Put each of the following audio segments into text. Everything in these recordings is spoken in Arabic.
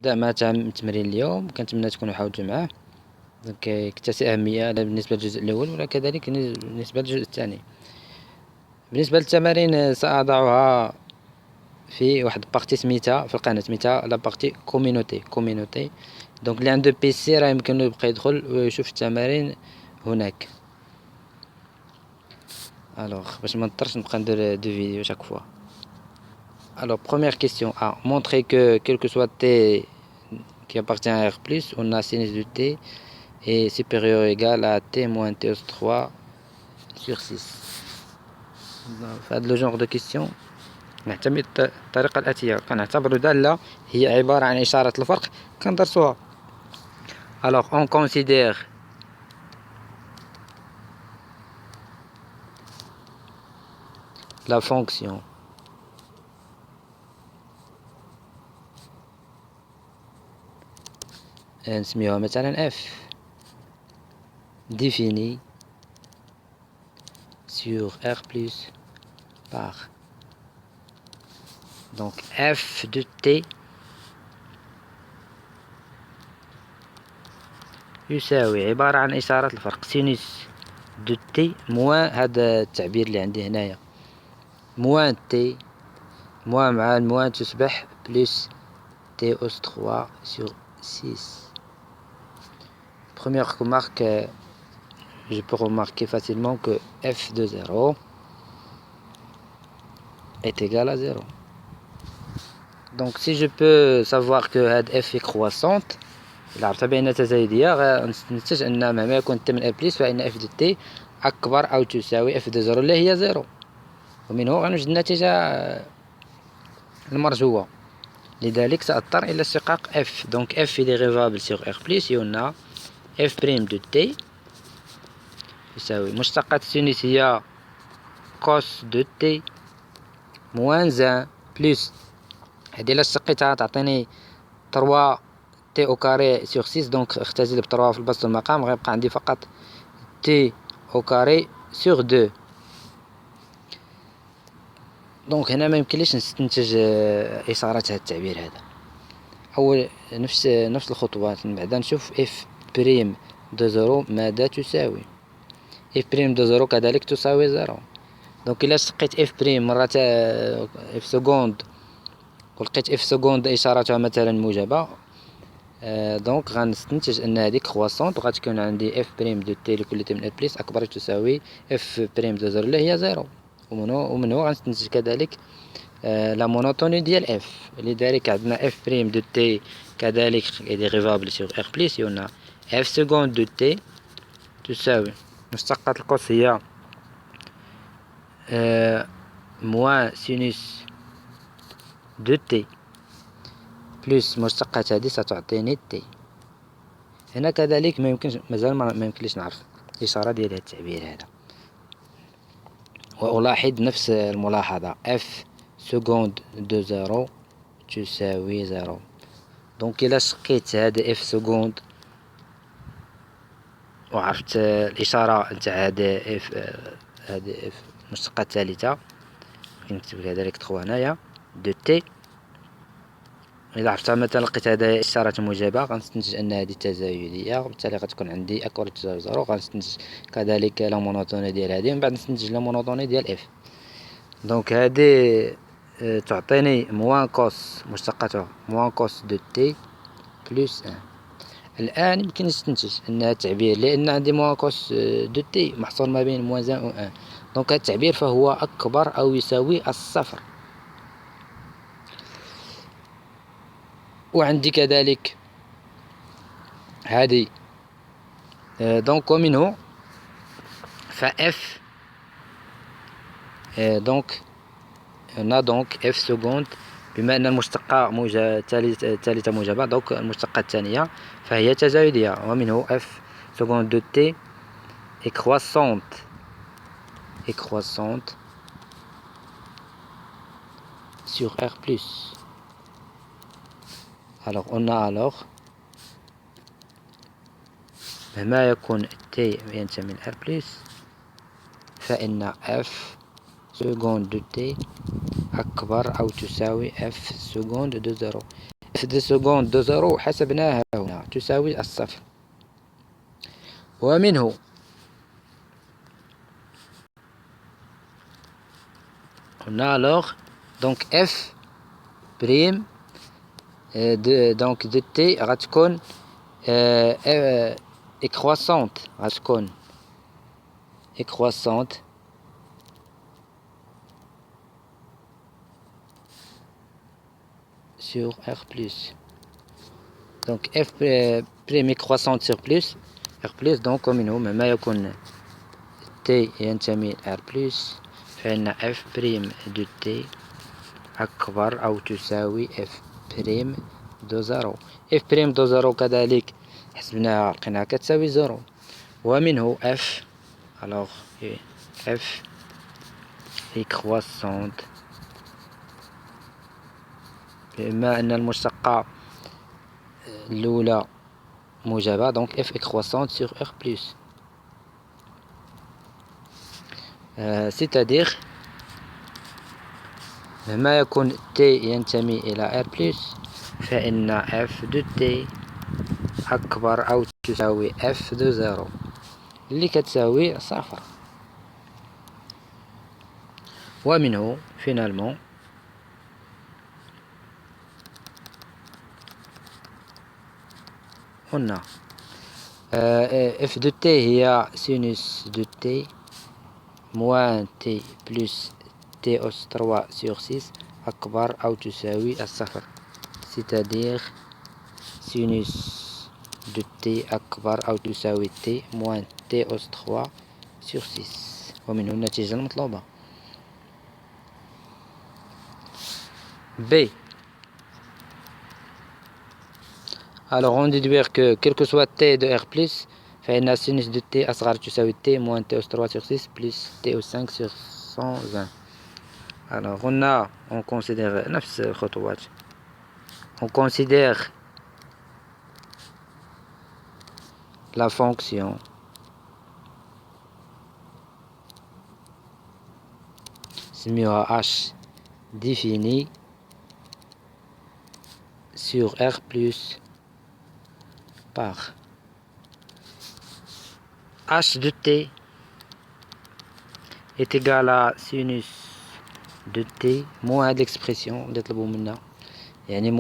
نبدأ مع تمرين اليوم، كنتمنى تكونوا حاولتوا معاه. دونك يكتسي أهمية بالنسبة للجزء الأول وكذلك بالنسبة للجزء الثاني. بالنسبة للتمارين سأضعها في واحد بارتي سميتها في القناة سميتها لا بارتي كومينوتي. دونك اللي عنده بيسي راه يمكنه يبقى يدخل ويشوف التمارين هناك. الوغ باش ما نضطرش نبقى ندير دو فيديو chaque fois. Alors première question A, montrer que quel que soit t qui appartient à R+, on a sinus de t est supérieur ou égal à t moins t os 3 sur 6. في هذا الجونغ دو كيستيون نعتمد الطريقة الآتية، كنعتبر دالة هي عبارة عن إشارة الفرق كندرسوها. Alors on considère la fonction نسميوها مثلا f définie sur R plus par donc f de t يساوي عبارة عن إشارة الفرق سينوس دو تي موان هذا التعبير اللي عندي هنايا موان تي موان مع الموان تصبح بلس تي أس 3 sur 6. Première remarque, je peux remarquer facilement que f de 0 est égal à 0. Donc si je peux savoir que f est croissante، إلا عرفت بأنها تزايدية غنستنتج أن مهما يكون t من r بلس فإن f de t أكبر أو تساوي f de 0 اللي هي 0، ومن هنا غنوجد النتيجة المرجوة. لذلك سأضطر إلى استحقاق f. Donc f est dérivable sur r plus يقولنا f prime de t يساوي مشتقات السينوسية cos de t moins 1 plus هذه إلا اشتقيتها تعطيني 3 تي او كاري سور 6. دونك اختزل ب3 في البسط المقام غيبقى عندي فقط تي او كاري سور 2. دونك هنا ما يمكنليش نستنتج إشارة هذا التعبير هذا. أول نفس الخطوات من بعد نشوف اف بريم دو زيرو ماذا تساوي. اف بريم دو زيرو كذلك تساوي 0. دونك إلا شقيت اف بريم مرة اف سكوند ولقيت اف سكوند إشارتها مثلا موجبة، دونك غنستنتج ان هذيك كرواسونت وغتكون عندي اف بريم دو تي لكل تي من ار بليس اكبر تساوي اف بريم دو زيرو اللي هي 0. ومنه غنستنتج كذلك لا مونوتوني ديال اف. لذلك عندنا اف بريم دو تي كذلك ديريفابل سور ار بليس يقولنا اف سكوند دو تي تساوي مشتقة القوس هي موان سينوس دو تي بلس مشتقة هذه ستعطيني تي. هنا كذلك مازال ما يمكنليش نعرف الإشارة ديال هذا التعبير هذا، وألاحظ نفس الملاحظة اف سكوند دو زيرو تساوي 0. دونك إلا شقيت هذا اف سكوند وعرفت الإشارة نتاع هذا اف المشتقة الثالثة نكتب كذلك 3 هنايا دو تي. إلا عرفتها مثلا لقيت هذا إشارة موجبة غنستنتج أن هذه تزايدية وبالتالي غتكون عندي أكبر تساوي 0. غنستنتج كذلك لا مونوتوني ديال هذه ومن بعد نستنتج لا مونوتوني ديال اف. دونك هذه تعطيني موان كوس مشتقتها موان كوس دو تي بلس 1. الآن يمكن نستنتج أن هذا التعبير لأن عندي موان كوس دو تي محصور ما بين موان 1 و 1، دونك هذا التعبير فهو أكبر أو يساوي الصفر. وعندي كذلك هذه دونك ومنه فاف دونك هنا دونك اف سكوند بما ان المشتقة الثالثة موجبة دونك المشتقة الثانية فهي تزايدية، ومنه اف سكوند دو تي est croissante sur R plus. Alors on a alors مهما يكون t ينتمي ل R plus فإن f سكوند دو t أكبر أو تساوي f سكوند دو 0. f دو سكوند دو زيرو حسبناها هنا تساوي الصفر. ومنه هنا alors donc f بريم دونك دو تي غتكون إكرواسونت، غتكون إكرواسونت sur R plus. Donc F بريم إكرواسونت sur plus R plus. donc ومنه مما يكون T ينتمي R plus فإن F بريم دو T أكبر أو تساوي F بريم دو زيرو. F بريم دو زيرو كذلك حسبناها لقيناها كتساوي زيرو. ومنه F alors F إكرواسونت بما أن المشتقة الأولى موجبة donc f est croissante sur R plus. c'est-à-dire لما يكون t ينتمي إلى R plus فإن f de t أكبر أو تساوي f de زيرو اللي كتساوي صفر. ومنه finalement هنا f de t هي sinus de t moins t plus t أس 3 sur 6 أكبر أو تساوي الصفر. c'est-à-dire sinus de t أكبر أو تساوي t moins t أس 3 sur 6 ومنه النتيجة المطلوبة. B. Alors on déduire que quel que soit t de R plus فإن sinus de t أصغر تساوي t moins t أس 3 sur 6 plus t أس 5 sur 120. Alors on considère نفس الخطوات. On considère la fonction سميوها h définie sur R plus par h de t est égal à sinus de t moins l'expression نطلبوا منها يعني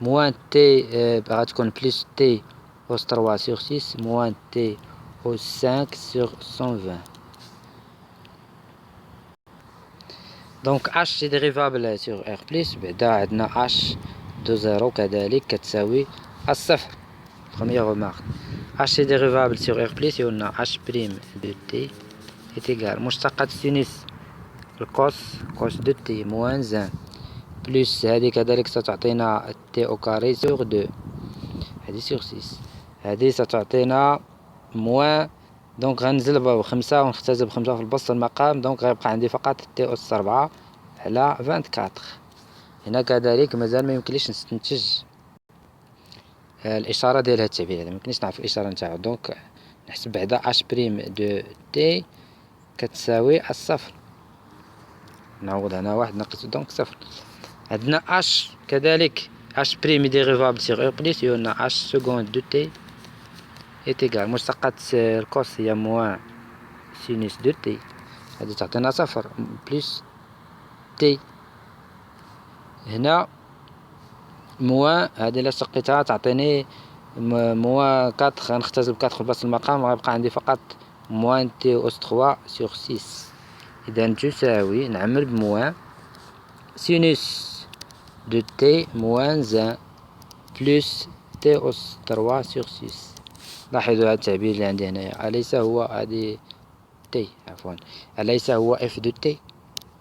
moins t غتكون plus t أس 3 sur 6 moins t أس 5 sur 120. donc h c'est dérivable sur R plus بعدا عندنا h de 0 كذلك كتساوي الصفر. première remarque h c'est dérivable sur R plus يقولنا h prime de t est égal مشتقة sinus الكوس كوس de t moins 1 بلس هذه كذلك ستعطينا t au carré sur 2 هذه sur 6 هذه ستعطينا موان دونك غنزل بخمسة ونختزل بخمسة في البسط المقام دونك غيبقى عندي فقط t أس 4 على 24. هنا كذلك مازال ما يمكنليش نستنتج الإشارة ديال هاد التعبير هذا ميمكنليش نعرف الإشارة نتاعو دونك نحسب بعدا h بريم دو t كتساوي الصفر. نعوض هنا واحد ناقص دونك صفر. عندنا h كذلك h بريم ديريفابل سيغ R بليس يقولنا h سكوند دو t est égal مشتقة الكوس هي موان سينوس دو t هذه تعطينا صفر بلس t هنا موان هذه إلا شقيتها تعطيني موان 4 غنختزل ب 4 في البسط المقام غيبقى عندي فقط موان t أس 3 سيغ 6 إذا تساوي نعمل بموان سينوس de t moins 1 plus t أس 3 sur 6. لاحظوا هذا التعبير اللي عندي هنايا أليس هو هذه t عفوا أليس هو f de t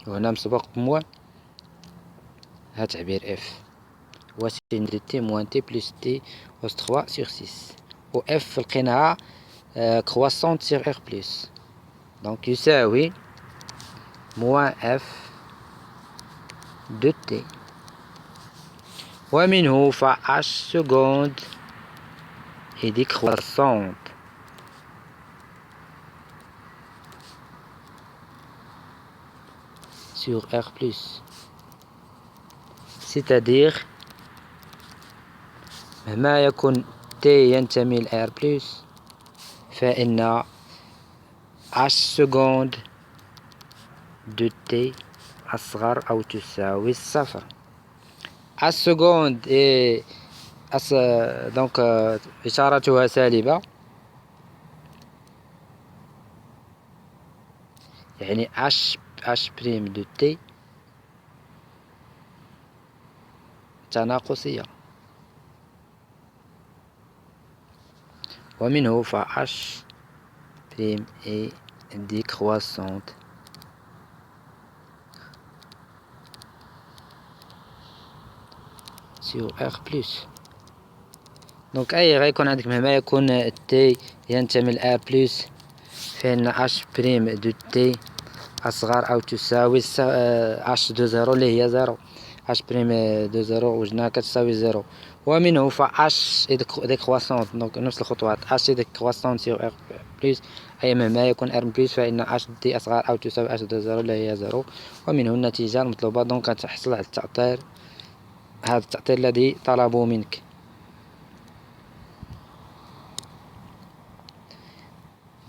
وهنا مسبوق بموان هذا تعبير f هو sin de t moins t plus t أس 3 sur 6 و f لقيناها croissante sur R plus donc يساوي moins f de t ومنه ف h seconde est décroissante sur R plus. سيتادير مهما يكون t ينتمي ل r بلس فإن h سكوند دو t أصغر أو تساوي الصفر. h سكوند دونك إشارتها سالبة، يعني h بريم دو t تناقصية، ومنه ف h بريم est décroissante sur R بلس. دونك أي غيكون عندك مهما يكون t ينتمي ل R بلس فإن h بريم دو t أصغر أو تساوي h دو زيرو اللي هي زيرو، h بريم دو زيرو وجدناها كتساوي زيرو. ومنه ف h ديكرواسونت، دونك نفس الخطوات h ديكرواسونت سيغ R بلس، أي مهما يكون R بلس فإن h دي أصغر أو تساوي h دو زيرو اللي هي زيرو، ومنه النتيجة المطلوبة. دونك تحصل على التأطير، هذا التأطير الذي طلبوا منك.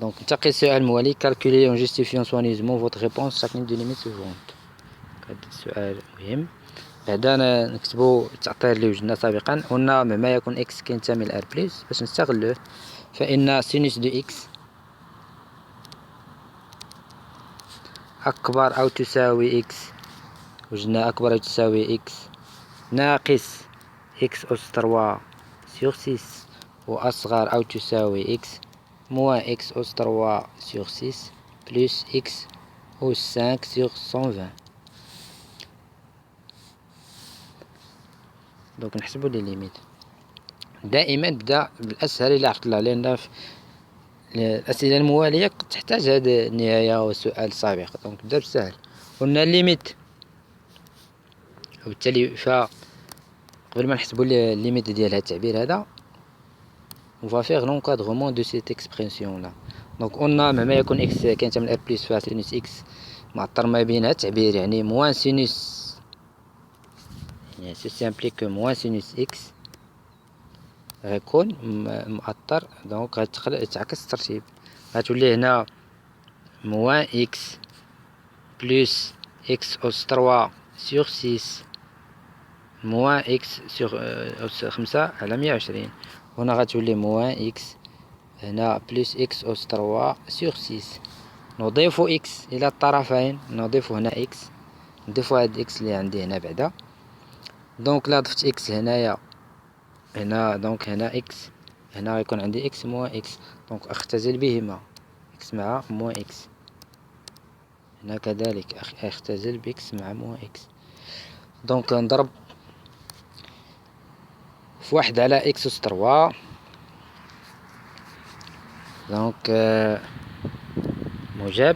Donc, انتقل السؤال الموالي. calculer en justifiant soigneusement votre réponse chaque ligne de limite suivante. هذا السؤال مهم. بعدا نكتبو التأطير اللي وجدنا سابقا. قلنا مهما يكون x كينتمي ل r بلس، باش نستغلوه فإن سينوس دو x أكبر أو تساوي x، وجدنا أكبر أو تساوي x ناقص x أس 3 سيغ 6، وأصغر أو تساوي x moins x أس 3 sur 6 plus x أس 5 sur 120. دونك نحسبو لي ليميت. دائما بدا بالأسهل إلا عرفت الله، لأن الأسئلة الموالية تحتاج هاد النهاية والسؤال السابق. دونك بدا بالسهل. قلنا ليميت، وبالتالي قبل ما نحسبو الليميت ديال هاد التعبير هذا on va faire l'encadrement de cette expression là. donc قلنا مهما يكون x كينتمي ل r بلس فسينوس x معطر ما بين هاد التعبير، يعني موان سينوس، يعني سي امبليك موان سينوس x غيكون مؤطر. دونك غتعكس الترتيب، غتولي هنا موان x بلس x أس 3 سيغ 6 موان x سيغ أس 5 على 120. هنا غتولي موان x هنا بلس x أس 3 سيغ 6. نضيف x إلى الطرفين، نضيف هنا x، نضيف هاد x اللي عندي هنا بعدا. دونك لا ضفت x هنايا هنا، دونك هنا x هنا غيكون عندي x موان x، دونك اختزل بهما x مع موان x. هنا كذلك اختزل ب x مع موان x. دونك نضرب في 1 على x أس 3. دونك موجب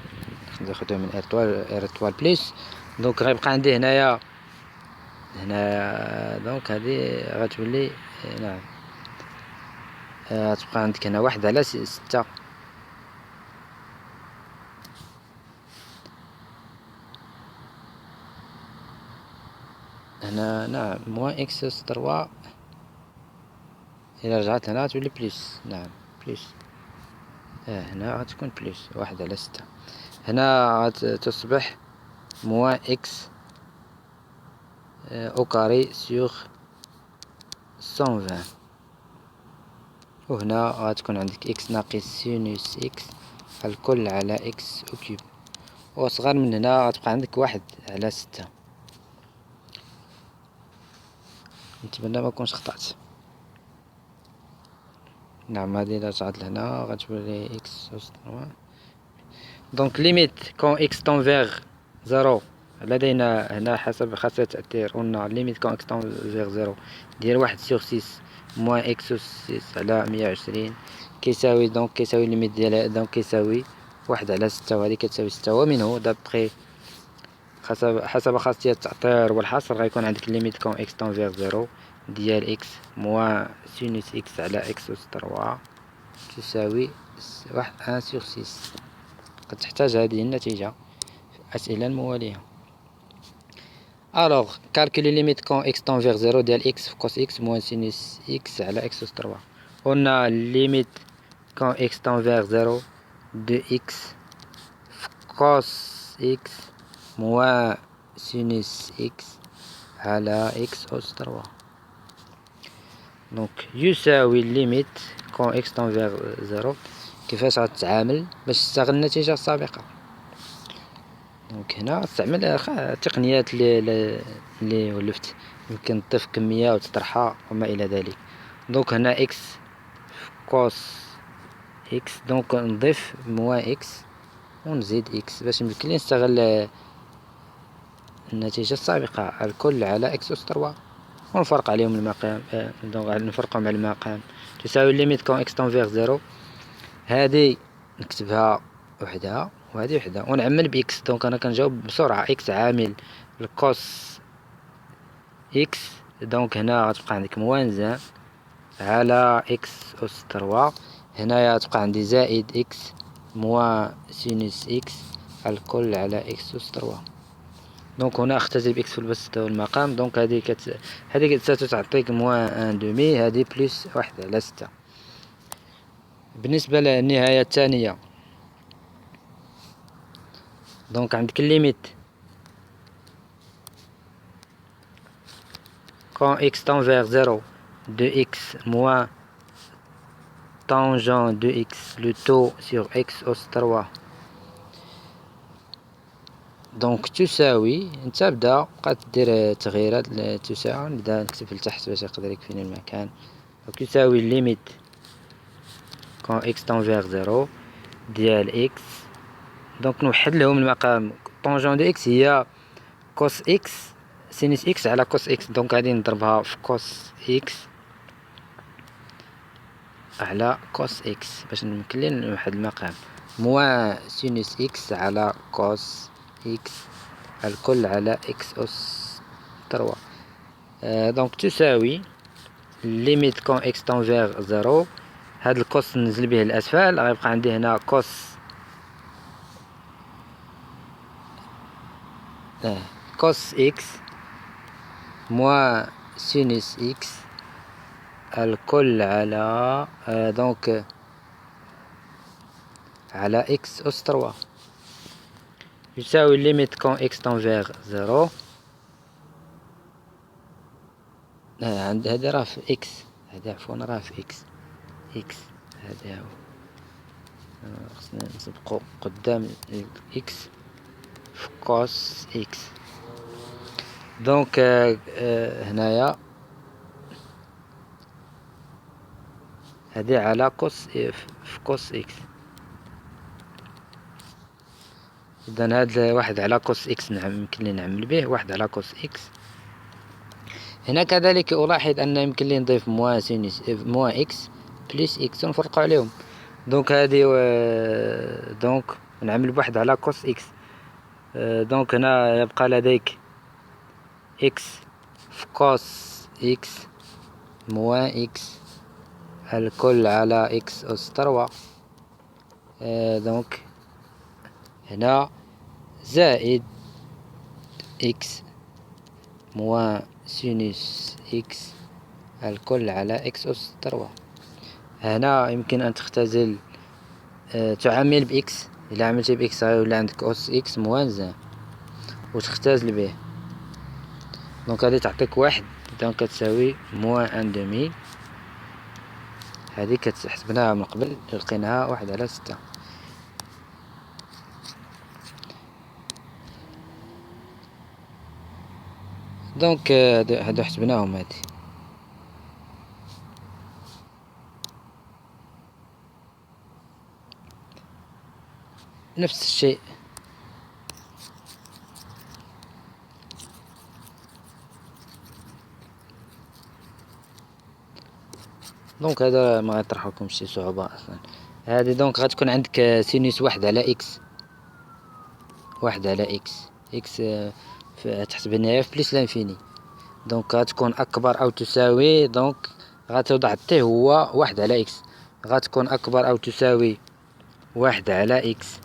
ناخدوه من ار توال بلس. دونك غيبقى عندي هنايا دونك هادي غتولي نعم غتبقى عندك هنا 1 على 6. هنا نعم موان اكس أس 3 إلا رجعت هنا غتولي بلس، نعم بلس. هنا غتكون بلس 1 على 6. هنا غتصبح موان اكس او كاري سيغ 120. وهنا غتكون عندك اكس ناقص سينوس اكس الكل على اكس او كيوب، وصغر من هنا غتبقى عندك 1 على 6. نتمنى ما كنتش خطأت. نعم هذه إلا رجعت لهنا غتولي اكس أس 3. دونك ليميت كون اكس طون فيغ زيرو، لدينا هنا حسب خاصية التأثير قلنا ليميت كون اكس طون فيغ زيرو ديال 1 سيغ 6 موان اكس أس 6 على 120 كيساوي، دونك كيساوي ليميت ديالها، دونك كيساوي 1 على 6، وهذه كتساوي 6. ومنه دابخي حسب خاصية التأطير والحصر غيكون عندك ليميت كون اكس طون فيغ زيرو ديال اكس موان سينوس اكس على اكس أس 3 تساوي 1 سيغ 6. قد تحتاج هذه النتيجة في الأسئلة الموالية. الوغ كالكولي ليميت كون اكس تون فيغ زيرو ديال اكس في كوس اكس موان سينوس اكس على اكس أس 3. قلنا ليميت كون اكس تون فيغ زيرو دو اكس في كوس اكس موان سينوس اكس على اكس أس 3. دونك يساوي ليميت كون اكس تون فيغ زيرو. كيفاش غتتعامل باش تستغل النتيجة السابقة؟ دونك هنا استعمل التقنيات اللي ولفت، يمكن تضيف كمية وتطرحها وما إلى ذلك. دونك هنا اكس كوس اكس، دونك نضيف موان اكس ونزيد اكس باش يمكن لي نستغل النتيجة السابقة الكل على اكس أس 3 ونفرق عليهم المقام. دونك نفرقهم على المقام. تساوي ليميت كون اكس تون فيغ زيرو، هذه نكتبها وحدها وهذه وحدها ونعمل بإكس. دونك أنا كنجاوب بسرعة. إكس عامل الكوس إكس، دونك هنا غتبقى عندك موان زان على إكس أس 3. هنايا تبقى عندي زائد إكس موان سينوس إكس الكل على إكس أس 3. دونك هنا اختزل بإكس في البسط والمقام. دونك هذه ستعطيك موان ان دومي، هذه بلس واحد على 6. بالنسبة للنهاية الثانية، دونك عندك الليميت quand x tend vers 0 de x moins tangent de x le taux sur x أس 3. دونك تساوي، انت بدا بقات دير تغييرات تساوي، نبدا نكتب لتحت باش يقدر يكفيني المكان. دونك يساوي ليميت quand x tend vers 0 ديال x. دونك نوحد لهم المقام. طونجون دو x هي كوس x سينوس x على كوس x، دونك غادي نضربها في كوس x على كوس اكس باش نمكن لي نوحد المقام. موان سينوس اكس على كوس اكس الكل على اكس أس 3. دونك تساوي ليميت كون اكس تون فيغ زيرو، هاد الكوس ننزل به الاسفل، غيبقى عندي هنا كوس اكس موان سينوس اكس الكل على دونك على اكس أس 3 يساوي ليميت كون اكس تون فيغ زيرو. عند هذا راه في اكس، هذا عفوا راه في اكس هذا هو. خصنا نسبقو قدام اكس في كوس اكس. دونك هنايا هذه على كوس في كوس اكس. اذا هذا واحد على كوس اكس يمكن لي نعمل به واحد على كوس اكس. هنا كذلك ألاحظ أن يمكن لي نضيف موان سينوس موان إكس بلس إكس ونفرقو عليهم. دونك هذه دونك نعمل بواحد على كوس إكس. دونك هنا يبقى لديك إكس في كوس إكس موان إكس الكل على إكس أس 3. دونك هنا زائد إكس موان سينوس إكس الكل على إكس أس 3. هنا يمكن أن تختزل تعامل بإكس. إلا عملتي بإكس ولا عندك أس إكس موان زان وتختزل به. دونك هذه تعطيك واحد، دونك كتساوي موان ان دومي. هذه كتحسبناها من قبل لقيناها واحد على 6. دونك هادو حسبناهم. هادي نفس الشيء. دونك هذا ما غيطرح لكم شي صعوبة اصلا. هذه دونك غتكون عندك سينوس واحد على اكس، واحد على اكس تحسب النهاية في بليس لانفيني. دونك غتكون اكبر او تساوي، دونك غتوضع تي هو واحد على اكس، غتكون اكبر او تساوي واحد على اكس